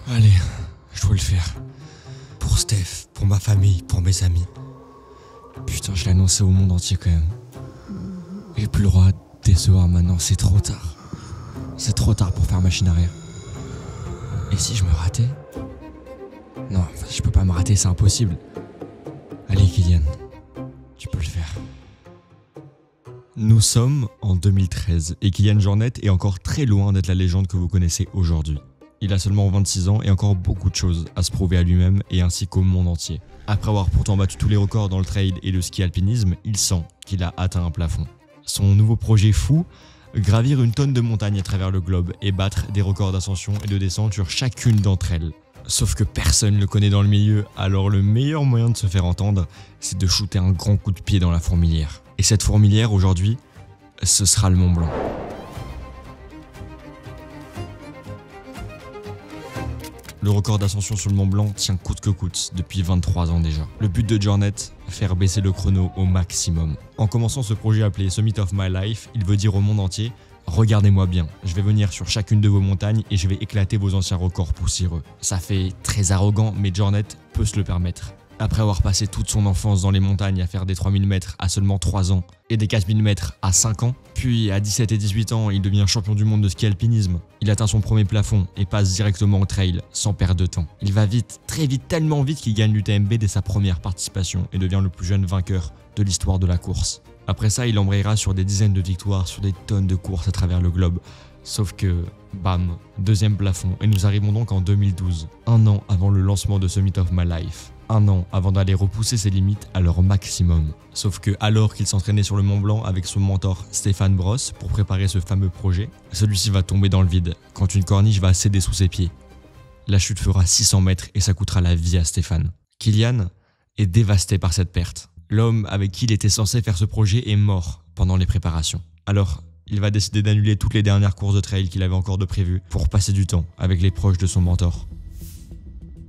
Allez, je dois le faire. Pour Steph, pour ma famille, pour mes amis. Putain, je l'ai annoncé au monde entier quand même. J'ai plus le droit de décevoir maintenant, c'est trop tard. C'est trop tard pour faire machine arrière. Et si je me ratais? Non, je peux pas me rater, c'est impossible. Allez Kylian, tu peux le faire. Nous sommes en 2013 et Kylian Jornet est encore très loin d'être la légende que vous connaissez aujourd'hui. Il a seulement 26 ans et encore beaucoup de choses à se prouver à lui-même et ainsi qu'au monde entier. Après avoir pourtant battu tous les records dans le trail et le ski alpinisme, il sent qu'il a atteint un plafond. Son nouveau projet fou, gravir une tonne de montagnes à travers le globe et battre des records d'ascension et de descente sur chacune d'entre elles. Sauf que personne ne le connaît dans le milieu, alors le meilleur moyen de se faire entendre, c'est de shooter un grand coup de pied dans la fourmilière. Et cette fourmilière, aujourd'hui, ce sera le Mont Blanc. Le record d'ascension sur le Mont Blanc tient coûte que coûte depuis 23 ans déjà. Le but de Jornet, faire baisser le chrono au maximum. En commençant ce projet appelé Summit of My Life, il veut dire au monde entier: regardez-moi bien, je vais venir sur chacune de vos montagnes et je vais éclater vos anciens records poussiéreux. Ça fait très arrogant, mais Jornet peut se le permettre. Après avoir passé toute son enfance dans les montagnes à faire des 3000 mètres à seulement 3 ans et des 4000 mètres à 5 ans, puis à 17 et 18 ans, il devient champion du monde de ski alpinisme. Il atteint son premier plafond et passe directement au trail sans perdre de temps. Il va vite, très vite, tellement vite qu'il gagne l'UTMB dès sa première participation et devient le plus jeune vainqueur de l'histoire de la course. Après ça, il embrayera sur des dizaines de victoires sur des tonnes de courses à travers le globe. Sauf que, bam, deuxième plafond et nous arrivons donc en 2012, un an avant le lancement de Summit of My Life. Un an avant d'aller repousser ses limites à leur maximum. Sauf que alors qu'il s'entraînait sur le Mont Blanc avec son mentor Stéphane Brosse pour préparer ce fameux projet, celui-ci va tomber dans le vide quand une corniche va céder sous ses pieds. La chute fera 600 mètres et ça coûtera la vie à Stéphane. Kylian est dévasté par cette perte. L'homme avec qui il était censé faire ce projet est mort pendant les préparations. Alors, il va décider d'annuler toutes les dernières courses de trail qu'il avait encore de prévues pour passer du temps avec les proches de son mentor.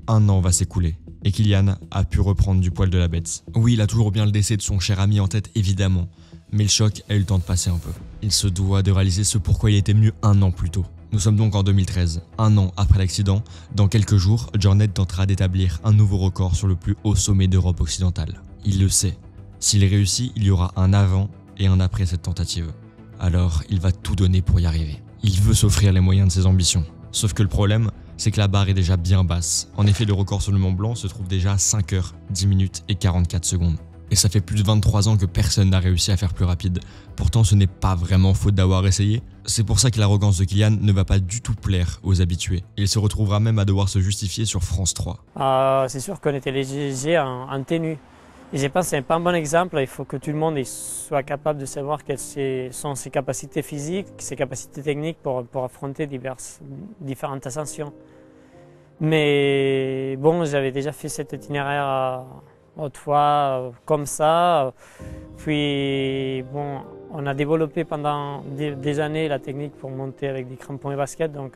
Un an va s'écouler. Et Kylian a pu reprendre du poil de la bête. Oui, il a toujours bien le décès de son cher ami en tête, évidemment. Mais le choc a eu le temps de passer un peu. Il se doit de réaliser ce pourquoi il était venu un an plus tôt. Nous sommes donc en 2013, un an après l'accident. Dans quelques jours, Jornet tentera d'établir un nouveau record sur le plus haut sommet d'Europe occidentale. Il le sait. S'il réussit, il y aura un avant et un après cette tentative. Alors, il va tout donner pour y arriver. Il veut s'offrir les moyens de ses ambitions. Sauf que le problème, c'est que la barre est déjà bien basse. En effet, le record sur le Mont Blanc se trouve déjà à 5 heures, 10 minutes et 44 secondes. Et ça fait plus de 23 ans que personne n'a réussi à faire plus rapide. Pourtant, ce n'est pas vraiment faute d'avoir essayé. C'est pour ça que l'arrogance de Kylian ne va pas du tout plaire aux habitués. Il se retrouvera même à devoir se justifier sur France 3. C'est sûr qu'on était léger en tenue. Et je pense que ce n'est pas un bon exemple. Il faut que tout le monde soit capable de savoir quelles sont ses capacités physiques, ses capacités techniques pour affronter différentes ascensions. Mais bon, j'avais déjà fait cet itinéraire autrefois comme ça. Puis bon, on a développé pendant des années la technique pour monter avec des crampons et baskets. Donc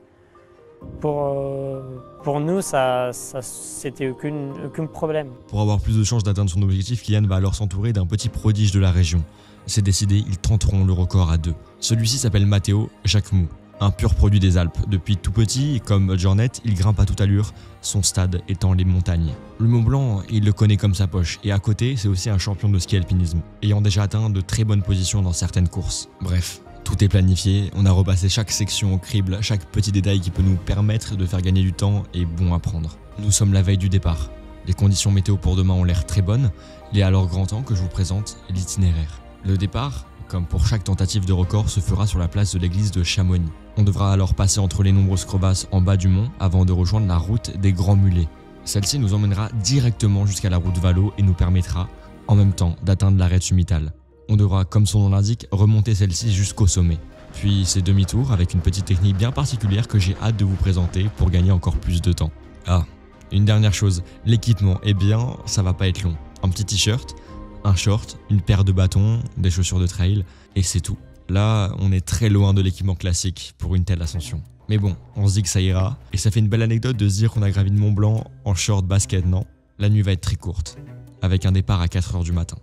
pour nous, ça c'était aucun problème. Pour avoir plus de chances d'atteindre son objectif, Kylian va alors s'entourer d'un petit prodige de la région. C'est décidé, ils tenteront le record à deux. Celui-ci s'appelle Matteo Jacquemou, un pur produit des Alpes. Depuis tout petit, comme Jornet, il grimpe à toute allure, son stade étant les montagnes. Le Mont Blanc, il le connaît comme sa poche, et à côté, c'est aussi un champion de ski alpinisme, ayant déjà atteint de très bonnes positions dans certaines courses. Bref, tout est planifié, on a repassé chaque section au crible, chaque petit détail qui peut nous permettre de faire gagner du temps est bon à prendre. Nous sommes la veille du départ. Les conditions météo pour demain ont l'air très bonnes, il est alors grand temps que je vous présente l'itinéraire. Le départ, comme pour chaque tentative de record, se fera sur la place de l'église de Chamonix. On devra alors passer entre les nombreuses crevasses en bas du mont avant de rejoindre la route des Grands Mulets. Celle-ci nous emmènera directement jusqu'à la route Valo et nous permettra, en même temps, d'atteindre l'arête Sumittal. On devra, comme son nom l'indique, remonter celle-ci jusqu'au sommet. Puis c'est demi-tour avec une petite technique bien particulière que j'ai hâte de vous présenter pour gagner encore plus de temps. Ah, une dernière chose, l'équipement, eh bien, ça va pas être long. Un petit t-shirt, un short, une paire de bâtons, des chaussures de trail, et c'est tout. Là, on est très loin de l'équipement classique pour une telle ascension. Mais bon, on se dit que ça ira, et ça fait une belle anecdote de se dire qu'on a gravi le Mont Blanc en short basket, non? La nuit va être très courte, avec un départ à 4 h du matin,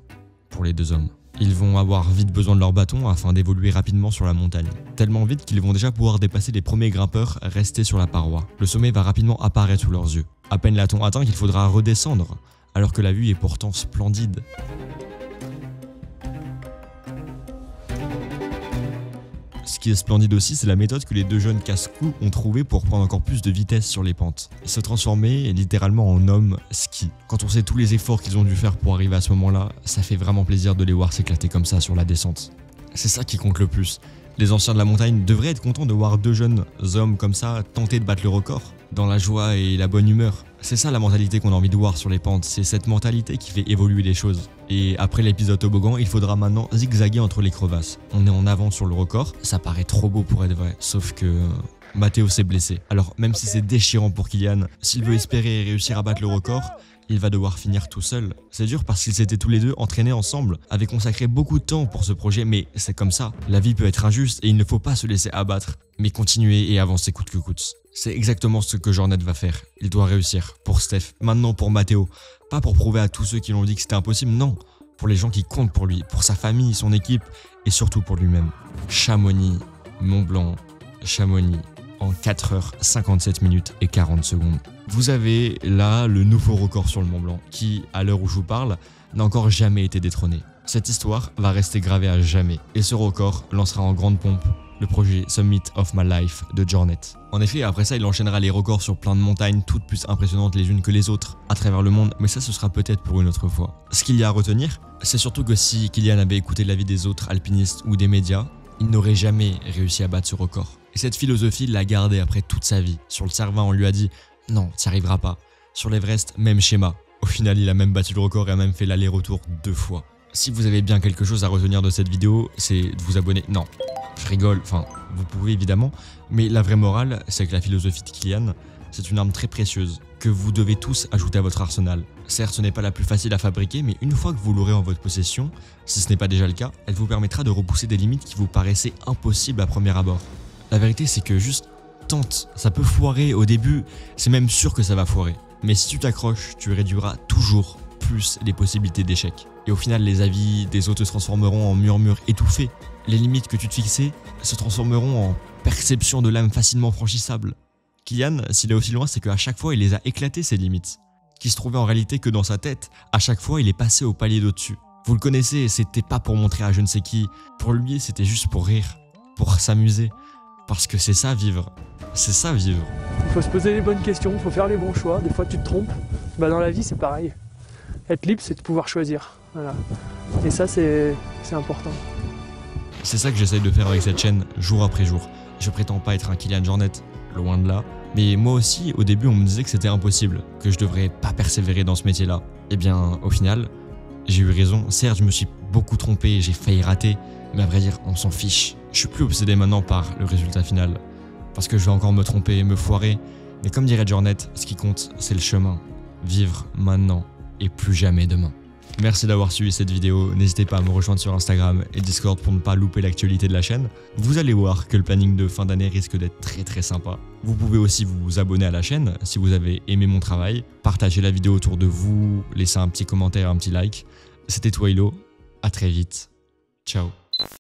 pour les deux hommes. Ils vont avoir vite besoin de leur bâton afin d'évoluer rapidement sur la montagne. Tellement vite qu'ils vont déjà pouvoir dépasser les premiers grimpeurs restés sur la paroi. Le sommet va rapidement apparaître sous leurs yeux. À peine l'a-t-on atteint qu'il faudra redescendre, alors que la vue est pourtant splendide. Ce qui est splendide aussi, c'est la méthode que les deux jeunes casse-cou ont trouvée pour prendre encore plus de vitesse sur les pentes. Se transformer littéralement en homme ski. Quand on sait tous les efforts qu'ils ont dû faire pour arriver à ce moment-là, ça fait vraiment plaisir de les voir s'éclater comme ça sur la descente. C'est ça qui compte le plus. Les anciens de la montagne devraient être contents de voir deux jeunes hommes comme ça tenter de battre le record, dans la joie et la bonne humeur. C'est ça la mentalité qu'on a envie de voir sur les pentes, c'est cette mentalité qui fait évoluer les choses. Et après l'épisode toboggan, il faudra maintenant zigzaguer entre les crevasses. On est en avant sur le record, ça paraît trop beau pour être vrai, sauf que Matteo s'est blessé. Alors même si c'est déchirant pour Kylian, s'il veut espérer réussir à battre le record, il va devoir finir tout seul. C'est dur parce qu'ils s'étaient tous les deux entraînés ensemble, avaient consacré beaucoup de temps pour ce projet, mais c'est comme ça. La vie peut être injuste et il ne faut pas se laisser abattre, mais continuer et avancer coûte que coûte. C'est exactement ce que Jornet va faire. Il doit réussir. Pour Steph, maintenant pour Matteo. Pas pour prouver à tous ceux qui l'ont dit que c'était impossible, non. Pour les gens qui comptent pour lui, pour sa famille, son équipe et surtout pour lui-même. Chamonix, Mont-Blanc, Chamonix en 4h57 minutes et 40 secondes. Vous avez là le nouveau record sur le Mont-Blanc qui, à l'heure où je vous parle, n'a encore jamais été détrôné. Cette histoire va rester gravée à jamais et ce record lancera en grande pompe le projet Summit of My Life de Jornet. En effet, après ça, il enchaînera les records sur plein de montagnes, toutes plus impressionnantes les unes que les autres, à travers le monde, mais ça ce sera peut-être pour une autre fois. Ce qu'il y a à retenir, c'est surtout que si Kylian avait écouté l'avis des autres alpinistes ou des médias, il n'aurait jamais réussi à battre ce record. Et cette philosophie, il l'a gardée après toute sa vie. Sur le Cervin, on lui a dit « Non, t'y arriveras pas ». Sur l'Everest, même schéma. Au final, il a même battu le record et a même fait l'aller-retour 2 fois. Si vous avez bien quelque chose à retenir de cette vidéo, c'est de vous abonner. Non, je rigole, enfin, vous pouvez évidemment, mais la vraie morale, c'est que la philosophie de Kylian, c'est une arme très précieuse que vous devez tous ajouter à votre arsenal. Certes, ce n'est pas la plus facile à fabriquer, mais une fois que vous l'aurez en votre possession, si ce n'est pas déjà le cas, elle vous permettra de repousser des limites qui vous paraissaient impossibles à premier abord. La vérité, c'est que juste tente, ça peut foirer au début, c'est même sûr que ça va foirer. Mais si tu t'accroches, tu réduiras toujours plus les possibilités d'échec. Et au final, les avis des autres se transformeront en murmures étouffés. Les limites que tu te fixais se transformeront en perception de l'âme facilement franchissable. Kylian, s'il est aussi loin, c'est qu'à chaque fois, il les a éclatées, ses limites. Qui se trouvait en réalité que dans sa tête, à chaque fois, il est passé au palier d'au-dessus. Vous le connaissez, c'était pas pour montrer à je ne sais qui. Pour lui, c'était juste pour rire, pour s'amuser. Parce que c'est ça, vivre. C'est ça, vivre. Il faut se poser les bonnes questions, il faut faire les bons choix. Des fois, tu te trompes. Bah, dans la vie, c'est pareil. Être libre, c'est de pouvoir choisir. Voilà. Et ça, c'est important. C'est ça que j'essaye de faire avec cette chaîne, jour après jour. Je prétends pas être un Kylian Jornet, loin de là. Mais moi aussi, au début, on me disait que c'était impossible, que je devrais pas persévérer dans ce métier-là. Eh bien, au final, j'ai eu raison. Certes, je me suis beaucoup trompé, j'ai failli rater, mais à vrai dire, on s'en fiche. Je suis plus obsédé maintenant par le résultat final, parce que je vais encore me tromper, me foirer. Mais comme dirait Jornet, ce qui compte, c'est le chemin. Vivre maintenant et plus jamais demain. Merci d'avoir suivi cette vidéo, n'hésitez pas à me rejoindre sur Instagram et Discord pour ne pas louper l'actualité de la chaîne. Vous allez voir que le planning de fin d'année risque d'être très sympa. Vous pouvez aussi vous abonner à la chaîne si vous avez aimé mon travail, partager la vidéo autour de vous, laisser un petit commentaire, un petit like. C'était Twilo, à très vite, ciao.